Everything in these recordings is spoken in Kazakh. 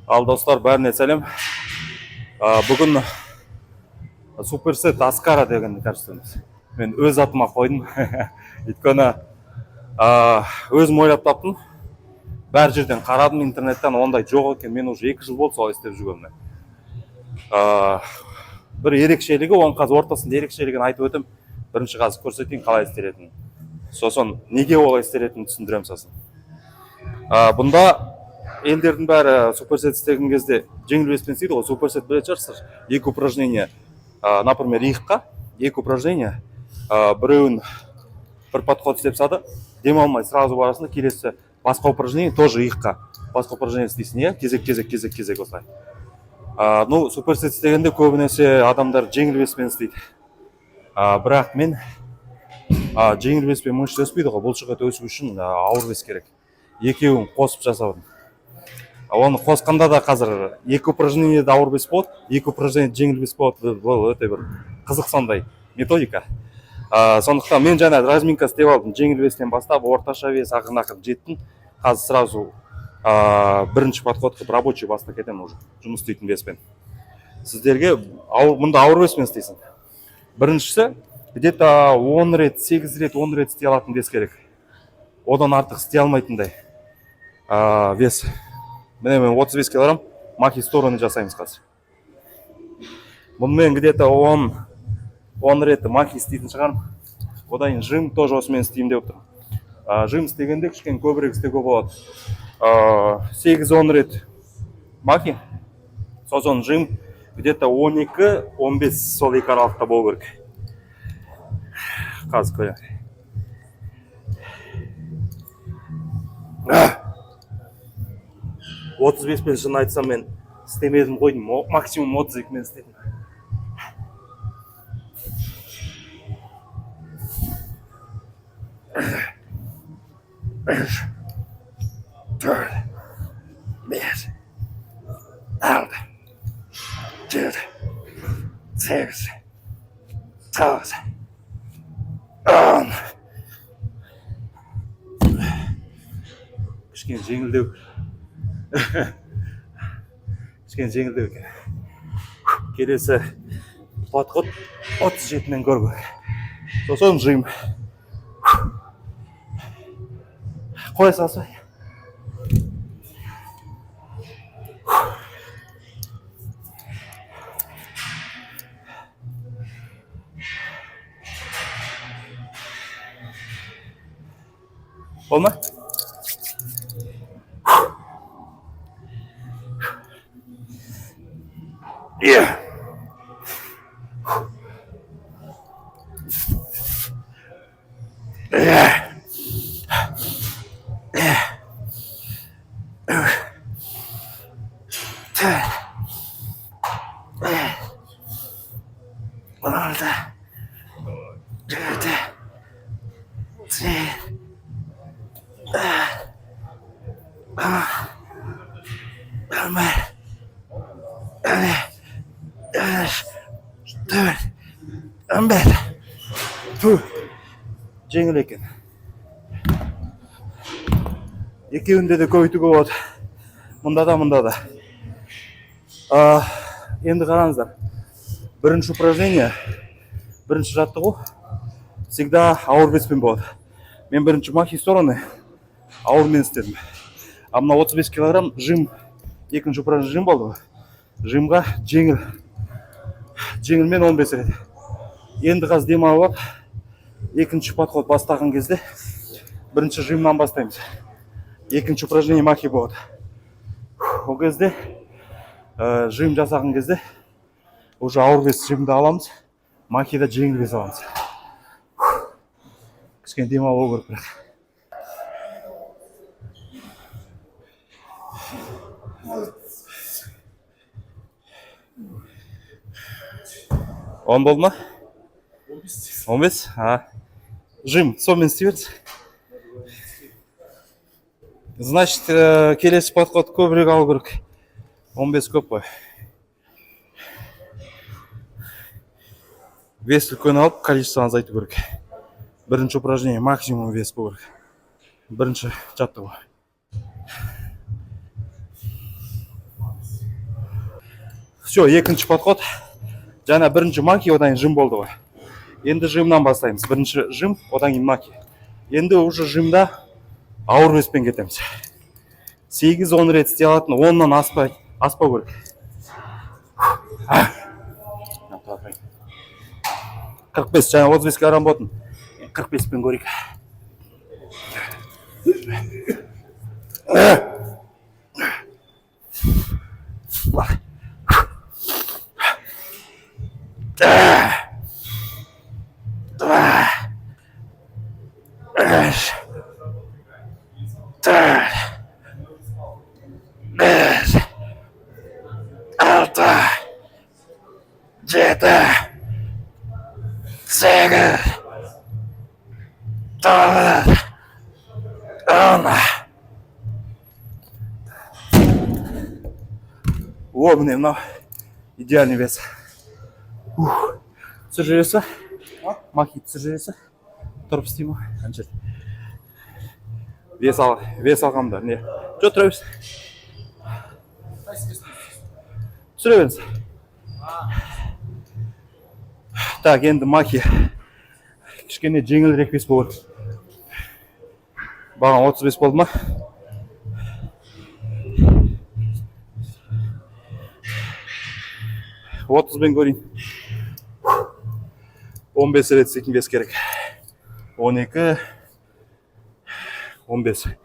Ал достар, бәріне сәлем. Бүгін суперсет Аскара деген кәсіпорынбыз. Мен өз атыма қойдым. Өйткені өзім ойлап таптым. Бәр жерден қарадым интернеттен, ондай жоқ екен. Мен уже 2 жыл болды солай істеп жүргеніме. Бір ерекшелігі, оның қазір ортасында ерекшелігін айтып өтім. Бірінші қазір көрсетейін қалай істелетінін. Сосын неге олай істелетінін түсіндірем сосын. Бұнда елдердің бәрі суперсет істеген кезде жеңіл веспен істейді ғой. Суперсет білетін шығарсыздар. 2 упражнение, например, иыққа 2 упражнение, біреуін бір подход істеп сады, демалмай сразу барасында, келесі басқа упражнение тоже иыққа. Басқа упражнение істейсің, иә? Кезек осылай. Ну, суперсет істегенде көбінесе адамдар жеңіл веспен істейді. Бірақ мен жеңіл веспен мышца өспейді ғой. Бұлшық ет өсу үшін ауыр вес керек. Екеуін қосып жасадым. Оны қосқанда да қазір 2 упражнение ауыр вес болады, 2 упражнение жеңіл вес болады. Бұл өте бір қызық сондай методика. Сондықтан мен жаңа разминка істеп алдым. Жеңіл вестен бастап, орташа вес, ақырын жеттім. Қазір сразу бірінші подход қылып рабочий басына кетемін уже. Жұмыс істейтін веспен. Сіздерге мұнда ауыр веспен істейсің. Біріншісі, где-то 10 рет, 8 рет, 10 рет істей алатын вес керек. Одан артық істей алмайтындай вес. Міне мен 35 килограмм махи стороны жасаймыз қазір. Бұнымен где-то 10 рет махи істейтін шығарым. Одан жим тоже осымен істеймін деп отырмын. Жим істегенде кішкене көбірек істеуге болады. 8-10 рет махи, сосын жим где-то 12-15 сол екі аралықта болу керек. Қазір көрем. Отыз беспен шын айтсам мен істемедім қойдым. Максимум 32 мен істедім. Төрт, бес, алты, жеті, сегіз, тоғыз, 10. Кішкене жеңілдеу. Жеңілдеу екен. Келесі подход 37-мен көру керек. Сосын жим. Қоя салсай. Olma? Yeah. Жеңіл екен. Екеуінде де көйтуге болады. Мұнда да. Енді қараңыздар. Бірінші упражнение, бірінші жаттығу всегда ауыр веспен болады. Мен бірінші махи стороны ауырмен істедім. Мына 35 килограмм жим, екінші упражнение жим болды. Жимға жеңілмен 15 рет. Енді қазір демалып, екінші подход бастаған кезде бірінші жимнан бастаймыз. Екінші упражнение махи болады. Ол кезде жим жасаған кезде уже ауыр вес жимді аламыз, махида жеңіл вес аламыз. Кішкене демалу керек. Он болды ма? 15? Жим, сонымен істейберді. Значит, келесі подход көбірек алу керек. 15 көп қой. Вес үлкен алып, количество азайту керек. Бірінші упражнение максимум вес болу керек. Бірінші жаттығу. Все, екінші подход. Жаңа бірінші маки, одан кейін жим болды ғой. Енді жимнан бастаймыз. Бірінші жим, одан кейін маки. Енді уже жимда ауыр веспен кетеміз. 8-10 рет істей алатын, 10-нан аспау керек. 45, жаңа 35-ке арам болатын. 45-пен көрейік. О, міне мынау идеальный вес. Түсір жүресі? Маки түсір жүресі? Тұрып істеймін ғой? Қанша? Вес алғамдар. Не? Жо, тұра берсін. Түсіре беріңіз. Так, енді маки. Кішкене жеңілірек вес болу керек. Баған 35 болды ма? Отызбен көрейін. 15 рет істейтін вес керек. 12, 15.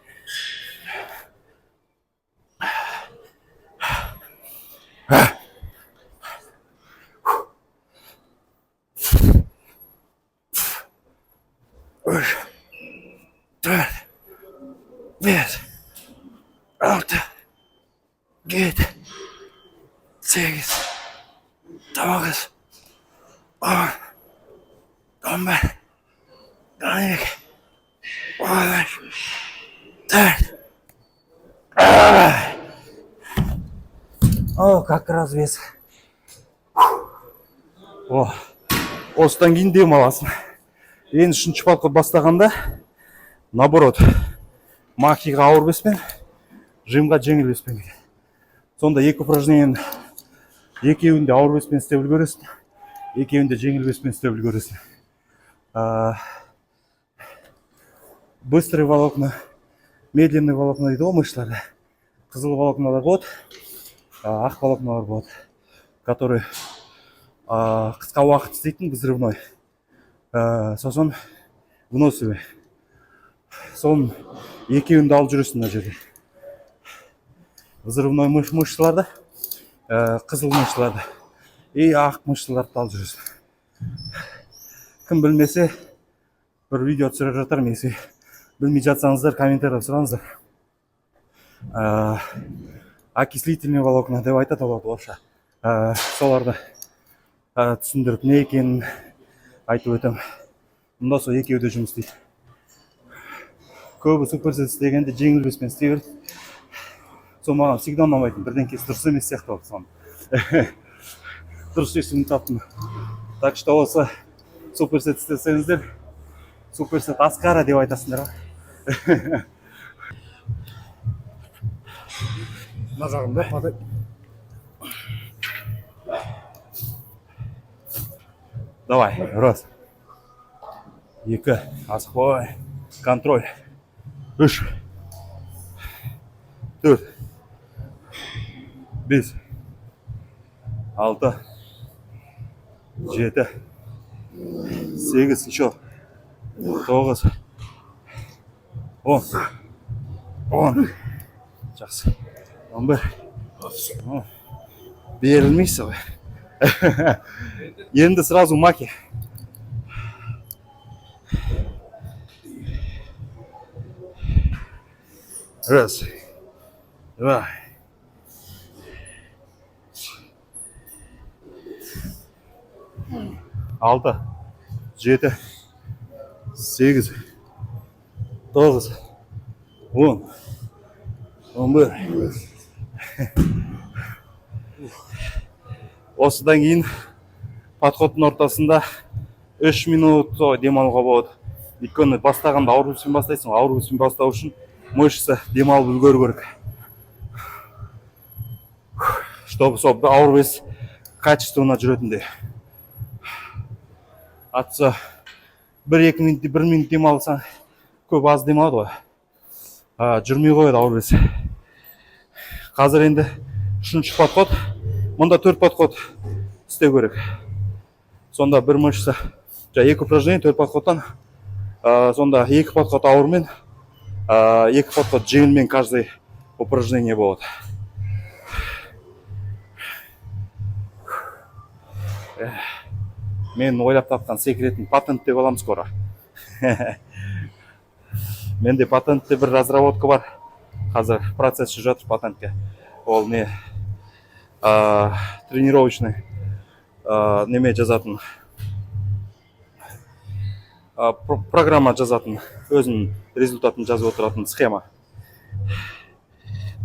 Үш, төрт, бес, алты, жеті, сегіз, 9, 10, 11, 12, 13, 14. О, как раз вес. О, осыдан кейін демаласың. Енді үшінші подход бастағанда, наоборот, макиға ауыр веспен, жимға жеңіл веспен келеді. Сонда екі упражнениені екеуінде ауыр веспен істеп үлгересің, екеуінде жеңіл веспен істеп үлгересің. Быстрый волокна, медленный волокна дейді ғой мышцаларда. Қызыл волокналар болады, ақ волокналар болады, который қысқа уақыт істейтін взрывной. Сосын вносовый. Соның екеуінде алып жүресің мына жерде. Взрывной мышцаларда, қызыл мышцаларда и ақ мышцаларды алып жүресің. Кім білмесе, бір видео түсіріп жатармын, если білмей жатсаңыздар, комментарияда сұраңыздар. Окислительный волокна деп айтады оларды орысша. Соларды түсіндіріп не екенін айтып өтем. Мұнда сол екеуі де жұмыс істейді. Көбі суперсет істегенде жеңіл веспен істей берді. Сол маған всегда ұнамайтын, бірден кез дұрыс емес сияқты болды соны. Дұрыс шешімін таптым. Так что осы суперсет істесеңіздер, суперсет аскара деп айтасыңдар ғой. Мына жағында. Давай, раз. Екі, асықпай, контроль. 3, 4, 5, 6, 7, 8, еще 9, 10. Жақсы. 11. Берілмейсі ғой. Енді сразу маки. Раз, два, алты, жеті, сегіз, тоғыз, 10, 11. Осыдан кейін подходтың ортасында 3 минут демалуға болады. Өйткені бастағанда ауыр веспен бастайсың, ауыр веспен бастау үшін мышцы демалып үлгеру керек. Чтобы ауыр вес качественно жүретіндей. Атса 1-2 минут, 1 минут демалсаң көп аз демалады ғой. Жүрмей қояды ауыр бес. Қазір енді 3-ші подход, мұнда 4 подход істеу керек. Сонда бір мышца, 2 упражнение, 4 подходтан, сонда 2 подход ауырмен, 2 подход жеңілмен каждый упражнение болады. Мен ойлап тапқан секретін патент деп аламыз скоро. Менде патентте бір разработка бар. Қазір процесс жүріп жатыр патентке. Ол не тренировочный неме жазатын, программа жазатын, өзінің результатын жазып отыратын схема.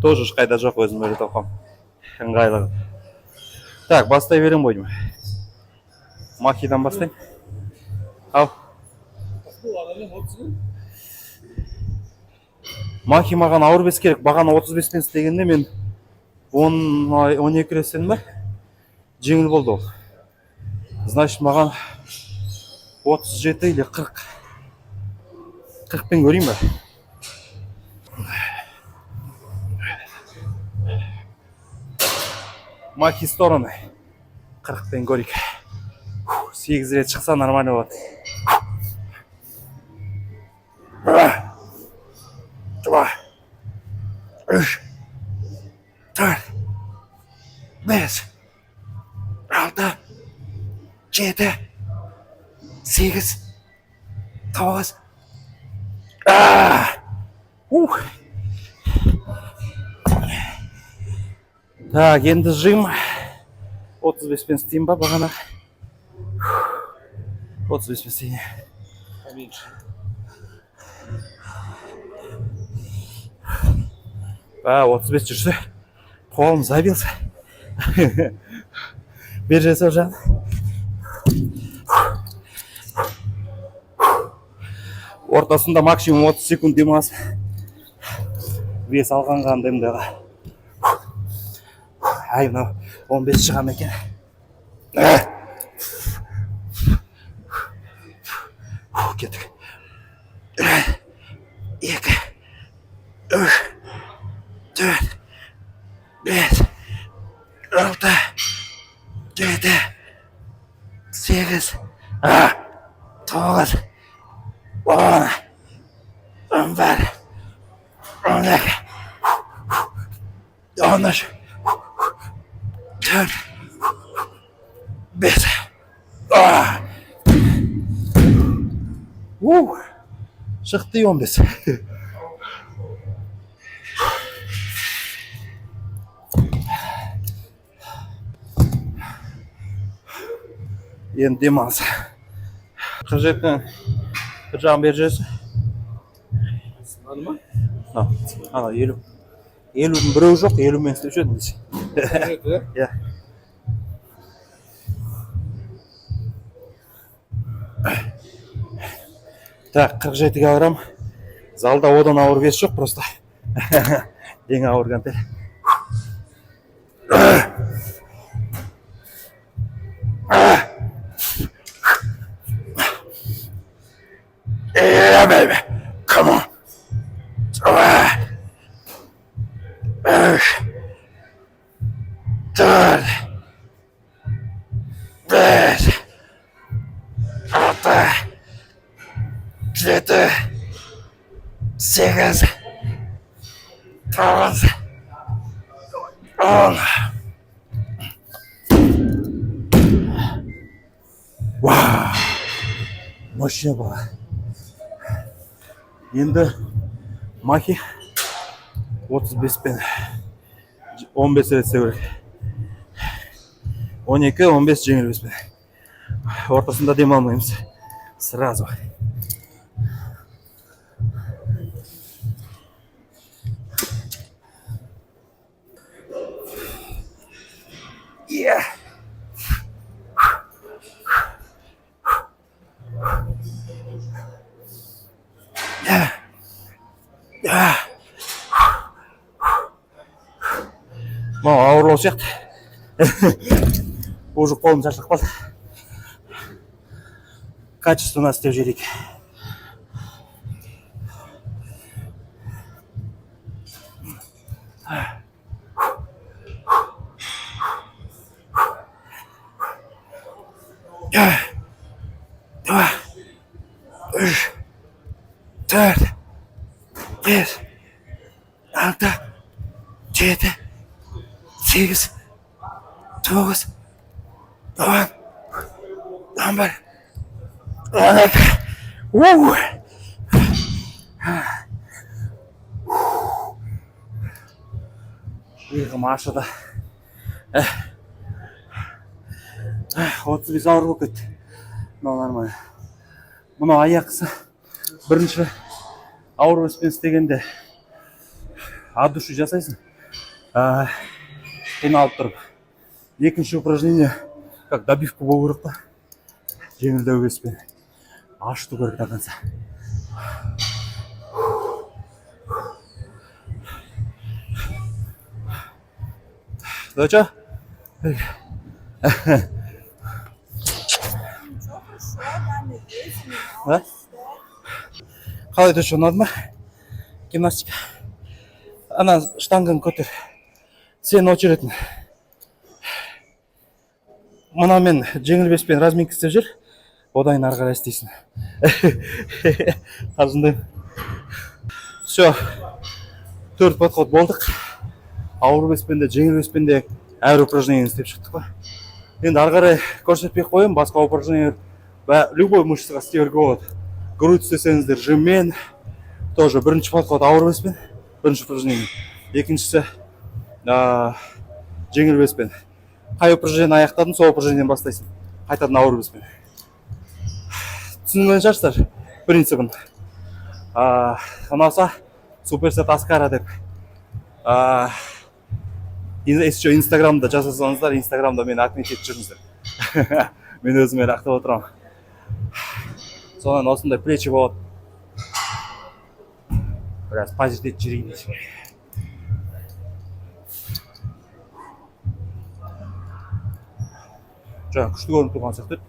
Тоже қайда жоқ, өзім өлі тапқам. Ыңғайлы. Так, бастай берем бойым. Махидан бастайым. Ал. Махи маған ауыр бес керек. Бағана 35 пен істегенде мен 12 реттен ба? Жеңіл болды ол. Значит, маған 37 или 40. 40 пен көрейін ба? Махи стороны. 40 пен көрейік. 8 рет шықса нормально болады. 2, 3, 4, 5, 6, 7, 8, 9. Так, енді жим. 35 пен істеймін ба бағана? 35 пен істеймін. Поменьше. А, 35 жүрсе, қолым забился. Бер жасап жан. Ортасында максимум 30 секунд демалсын. Вес алған қандайымдағы. Ай, мынау 15 шығам екен. Кеттік. 2, 3, 4, 5, 6, 7, 8, 9, 10, 11, 12, 13, 14, 15. Шықты 15. Енді демалыс. 47-ні бір жағын бер жүресің. Аны ма? Ана 50. 50-дің біреу жоқ, 50-мен істеп жүретін десе. Иә. Так, 47 килограмм. Залда одан ауыр вес жоқ, просто. Ең ауыр гантель. Yeah, baby. Come on. 4, 5, 6, 7, 8, 9, 10. Вау! Мощно было. Енді махи 35 пен 15 рет істеу керек. 12-15 жеңіл беспен. Ортасында демалмаймыз. Сразу. Yeah. Ауырлау сияқты. Уже қолым шаршап қалды. Качественно істеп жіберейік. Два, үш, төрт, бес, алты, жеті, сегіз, тоғыз, он бір, он екі. Иығым ашыды. 35 ауыр болып кетті. Мынау нормально. Мынау аяқсы бірінші ауыр өспен істегенде от души жасайсың. Қиналып тұрып. Екінші упражнение как добивка болу керек та. Жеңілдеу өспен. Ашыту керек до конца. Доча? Да? Қалай доча, ұнады ма? Гимнастика. Ана штанганы көтер. Сен очередін. Мына мен жеңіл беспен разминка істеп жүр. Одан ары қарай істейсің. Қазындайым. Все. 4 подход болдық. Ауыр беспенде, жеңіл беспенде әр упражнение істеп шықтық па. Енді ары қарай көрсетпей қойым, басқа упражнение любой мышцаға істеуге болады. Грудь істесеңіздер жиммен, тоже бірінші подход ауыр беспен, бірінші упражнение. Екіншісі жеңіл беспен. Қай упражнение аяқтадың, сол упражнениеден бастайсың. Қайтадан ауыр беспен. Түсінген шығарсыздар принципін. Ұнаса суперсет Аскара деп. Еще инстаграмда жасасаңыздар, инстаграмда мені отметить жүріңіздер. Мен өзіме рақтап отырамын. Сонан осындай плечи болады. Біраз позитет жүрейін десем. Жаңа күшті көрініп тұрған сияқты.